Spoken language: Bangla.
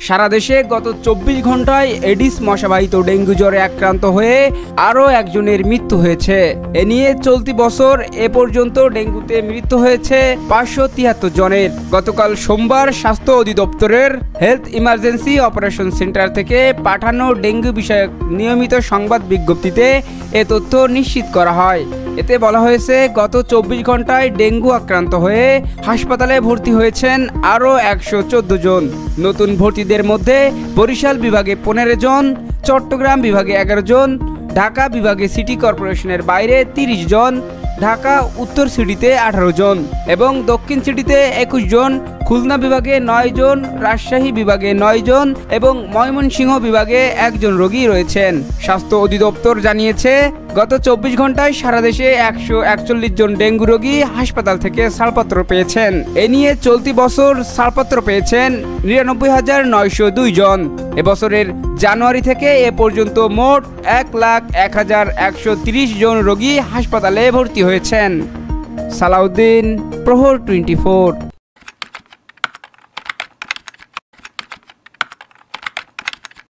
সারা দেশে গত 24 ঘন্টায় এডিস মশাবাহিত ডেঙ্গু জ্বরে আক্রান্ত হয়ে আরও একজনের মৃত্যু হয়েছে। এ নিয়ে চলতি বছর এ পর্যন্ত ডেঙ্গুতে মৃত্যু হয়েছে 573 জনের। গতকাল সোমবার স্বাস্থ্য অধিদপ্তরের হেলথ ইমার্জেন্সি অপারেশন সেন্টার থেকে পাঠানো ডেঙ্গু বিষয়ক নিয়মিত সংবাদ বিজ্ঞপ্তিতে এ তথ্য নিশ্চিত করা হয়। এতে বলা হয়েছে, গত 24 ঘন্টায় ডেঙ্গু আক্রান্ত হয়ে হাসপাতালে ভর্তি হয়েছেন আরও 114 জন। নতুন ভর্তিদের মধ্যে বরিশাল বিভাগে 15 জন, চট্টগ্রাম বিভাগে 11 জন, ঢাকা বিভাগে সিটি কর্পোরেশনের বাইরে 30 জন, ঢাকা উত্তর সিটিতে 18 জন এবং দক্ষিণ সিটিতে 21 জন, খুলনা বিভাগে 9 জন, রাজশাহী বিভাগে 9 জন এবং ময়মনসিংহ বিভাগে 1 জন রোগী রয়েছেন। স্বাস্থ্য অধিদপ্তর জানিয়েছে, গত 24 ঘন্টায় সারা দেশে 141 জন ডেঙ্গু রোগী হাসপাতাল থেকে ছাড়পত্র পেয়েছেন। এ নিয়ে চলতি বছর ছাড়পত্র পেয়েছেন 99,902 জন। এবছরের জানুয়ারি থেকে এ পর্যন্ত মোট 1,01,130 জন রোগী হাসপাতালে ভর্তি হয়েছেন। সালাউদ্দিন, প্রহর 24।